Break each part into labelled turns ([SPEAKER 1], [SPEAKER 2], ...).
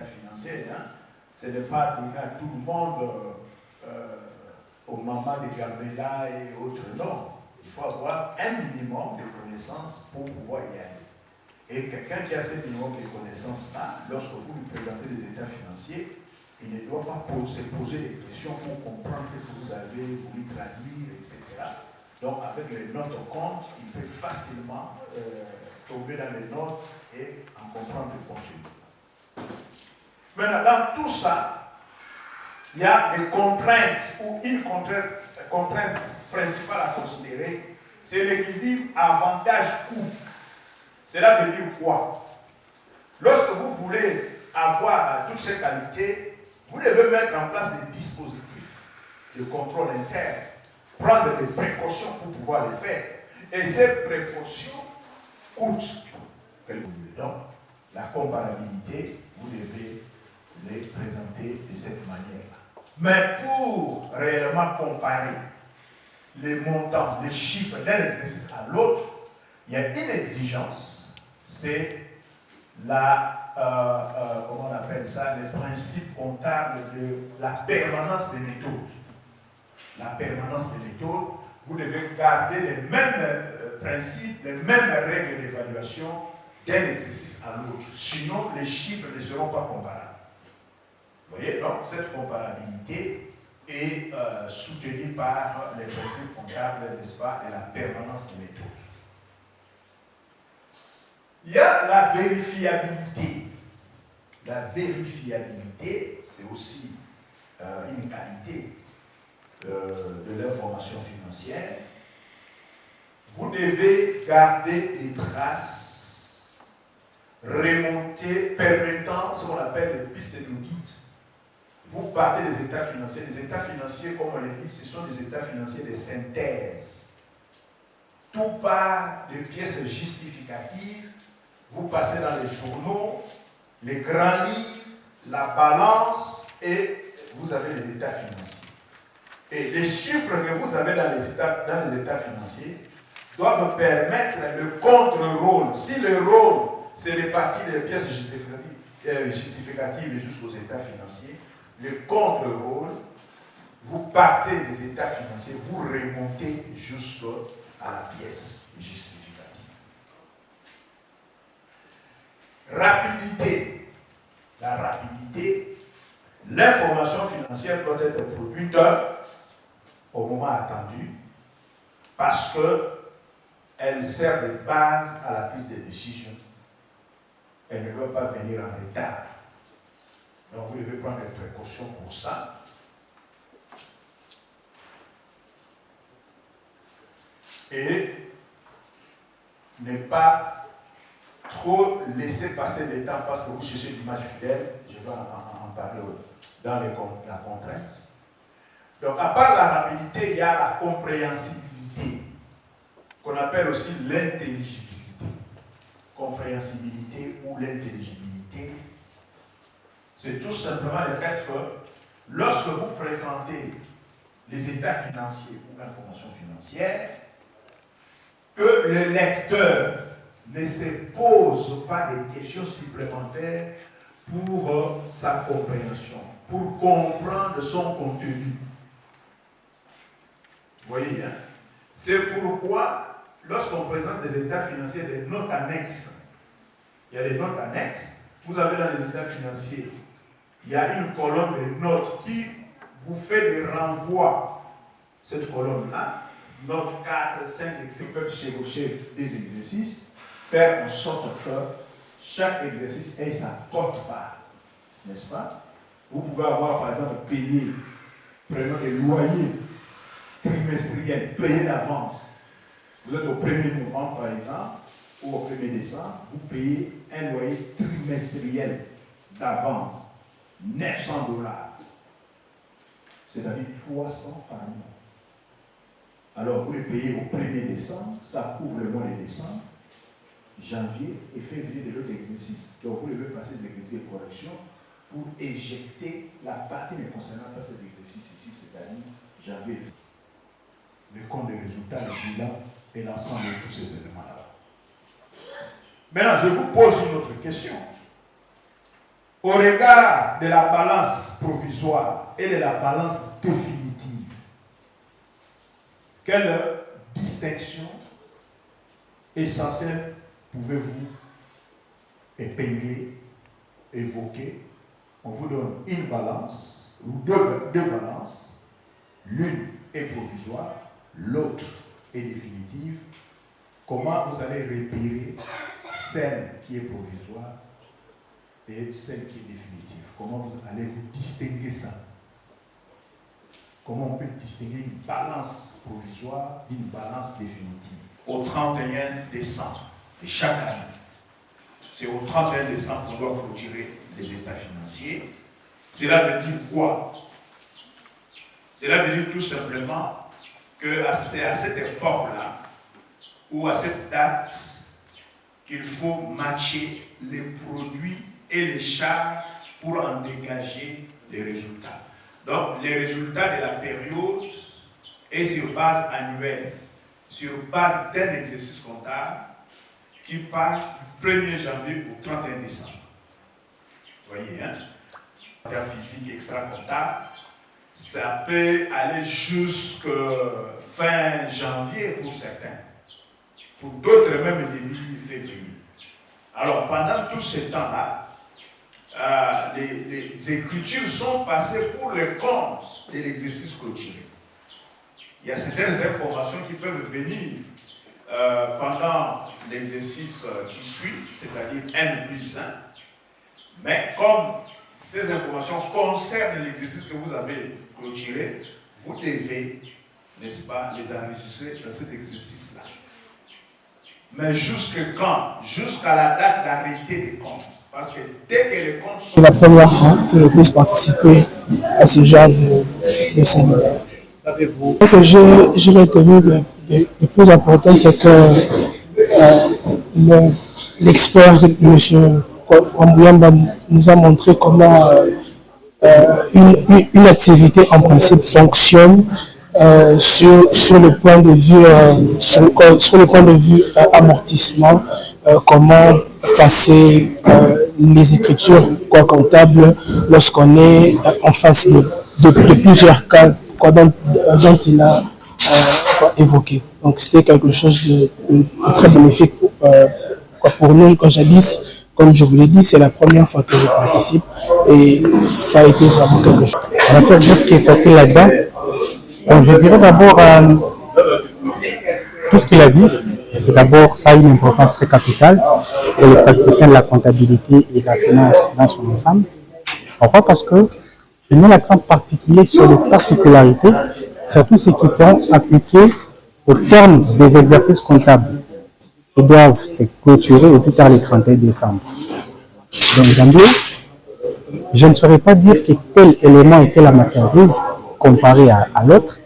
[SPEAKER 1] financière, hein. Ce n'est pas donné à tout le monde, aux mamans de Gambela et autres, non. Il faut avoir un minimum de connaissances pour pouvoir y aller. Et quelqu'un qui a ce minimum de connaissances-là, lorsque vous lui présentez les états financiers, il ne doit pas se poser des questions pour comprendre ce que vous avez voulu traduire, etc. Donc, avec les notes au compte, il peut facilement tomber dans les notes et en comprendre le contenu. Maintenant, dans tout ça, il y a des contraintes ou une contrainte principale à considérer, c'est l'équilibre avantage-coût. Cela veut dire quoi? Lorsque vous voulez avoir toutes ces qualités, vous devez mettre en place des dispositifs de contrôle interne, prendre des précautions pour pouvoir les faire. Et ces précautions coûtent quelque chose. Donc, la comparabilité, vous devez les présenter de cette manière-là. Mais pour réellement comparer les montants, les chiffres d'un exercice à l'autre, il y a une exigence, c'est la, comment on appelle ça, les principes comptables de la permanence des méthodes. La permanence des méthodes, vous devez garder les mêmes principes, les mêmes règles d'évaluation d'un exercice à l'autre. Sinon, les chiffres ne seront pas comparables. Vous voyez, donc cette comparabilité est soutenue par les principes comptables, n'est-ce pas, et la permanence des méthodes. Il y a la vérifiabilité. La vérifiabilité, c'est aussi une qualité de l'information financière. Vous devez garder des traces remontées permettant ce qu'on appelle les pistes de guide. Vous partez des états financiers. Les états financiers, comme on l'a dit, ce sont des états financiers de synthèse. Tout part de pièces justificatives. Vous passez dans les journaux, les grands livres, la balance et vous avez les états financiers. Et les chiffres que vous avez dans les états financiers doivent permettre le contre-rôle. Si le rôle, c'est réparti des pièces justificatives jusqu'aux états financiers, le contre-rôle, vous partez des états financiers, vous remontez jusqu'à la pièce justificative. Rapidité. La rapidité, l'information financière doit être produite au moment attendu parce qu'elle sert de base à la prise de décision. Elle ne doit pas venir en retard. Donc vous devez prendre des précautions pour ça. Et ne pas trop laisser passer le temps parce que vous cherchez l'image fidèle. Je vais en parler dans la contrainte. Donc à part la rapidité, il y a la compréhensibilité, qu'on appelle aussi l'intelligibilité. Compréhensibilité ou l'intelligibilité, c'est tout simplement le fait que lorsque vous présentez les états financiers ou l'information financière, que le lecteur ne se pose pas des questions supplémentaires pour sa compréhension, pour comprendre son contenu. Vous voyez, hein? C'est pourquoi, lorsqu'on présente des états financiers, des notes annexes, il y a des notes annexes, vous avez dans les états financiers, il y a une colonne de notes qui vous fait des renvois. Cette colonne-là, note 4, 5, etc. peuvent chevaucher des exercices, faire en sorte que chaque exercice ait sa quote-part, n'est-ce pas? Vous pouvez avoir, par exemple, payé, prenons les loyers trimestriels, payés d'avance. Vous êtes au 1er novembre, par exemple, ou au 1er décembre, vous payez un loyer trimestriel d'avance, $900. C'est-à-dire 300 par mois. Alors, vous le payez au 1er décembre, ça couvre le mois de décembre, janvier et février de l'autre exercice. Donc, vous devez passer des exercices de correction pour éjecter la partie ne concernant pas cet exercice ici, c'est-à-dire janvier. Le compte de résultats, le bilan et l'ensemble de tous ces éléments-là. Maintenant, je vous pose une autre question. au regard de la balance provisoire et de la balance définitive, quelle distinction essentielle pouvez-vous épingler, évoquer? On vous donne une balance, ou deux balances, l'une est provisoire, l'autre est définitive. Comment vous allez repérer celle qui est provisoire et celle qui est définitive? Comment vous allez vous distinguer ça? Comment on peut distinguer une balance provisoire d'une balance définitive? Au 31 décembre de chaque année, c'est au 31 décembre qu'on doit clôturer les états financiers. Cela veut dire quoi? Cela veut dire tout simplement qu'à cette époque-là, ou à cette date, qu'il faut matcher les produits et les charges pour en dégager les résultats. Donc, les résultats de la période est sur base annuelle, sur base d'un exercice comptable qui part du 1er janvier au 31 décembre. Vous voyez, hein? En physique extra-comptable, ça peut aller jusqu'à fin janvier pour certains. Pour d'autres, même début février. Alors, pendant tout ce temps-là, les écritures sont passées pour les comptes de l'exercice clôturé. Il y a certaines informations qui peuvent venir pendant l'exercice qui suit, c'est-à-dire N+1. Mais comme ces informations concernent l'exercice que vous avez clôturé, vous devez, n'est-ce pas, les enregistrer dans cet exercice-là. Mais jusqu'à quand? Jusqu'à la date d'arrêté des comptes. Parce que dès que les comptes sont...
[SPEAKER 2] C'est la première fois que je puisse participer à ce genre de séminaire. Ce que j'ai retenu le plus important, c'est que l'expert, M. Kwambuyamba, nous a montré comment une activité en principe fonctionne sur le point de vue sur le point de vue amortissement, comment passer les écritures comptables lorsqu'on est en face de plusieurs cas dont il a évoqué. Donc c'était quelque chose de très bénéfique pour nous. Quand jadis, comme je vous l'ai dit, c'est la première fois que je participe et ça a été vraiment quelque chose.
[SPEAKER 3] En matière de ce qui est sorti là-dedans, donc je dirais d'abord tout ce qu'il a dit, c'est d'abord ça a une importance très capitale pour les praticiens de la comptabilité et de la finance dans son ensemble. Pourquoi? Parce que je mets l'accent particulier sur les particularités, surtout ceux qui seront appliqués au terme des exercices comptables qui doivent se clôturer au plus tard le 31 décembre. Donc d'emblée, je ne saurais pas dire que tel élément était la matière grise comparé à l'autre,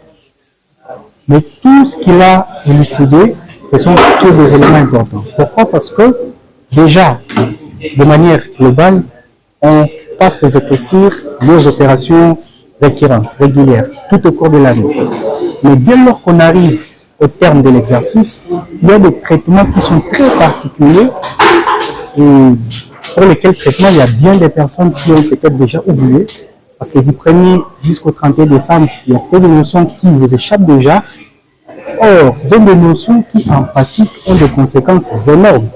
[SPEAKER 3] mais tout ce qu'il a élucidé, ce sont tous des éléments importants. Pourquoi? Parce que déjà, de manière globale, on passe des écritures liées aux opérations récurrentes, régulières, tout au cours de l'année. Mais dès lors qu'on arrive au terme de l'exercice, il y a des traitements qui sont très particuliers et pour lesquels traitements, il y a bien des personnes qui ont peut-être déjà oublié. Parce que du 1er jusqu'au 31 décembre, il y a peut-être des notions qui vous échappent déjà. Or, ce sont des notions qui, en pratique, ont des conséquences énormes.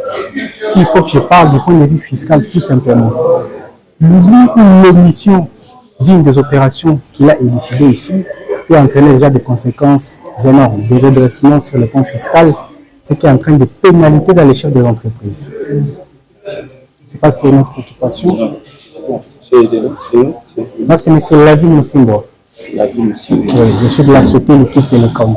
[SPEAKER 3] S'il faut que je parle du point de vue fiscal, tout simplement. L'oubli ou l'omission d'une des opérations qu'il a élucidées ici peut entraîner déjà des conséquences énormes, des redressements sur le plan fiscal, ce qui entraîne des pénalités dans l'échelle des entreprises. Je ne sais pas si c'est une préoccupation. Moi, c'est M. Lavin Moussimbo. Oui, je suis de la société L'équipe Télécom.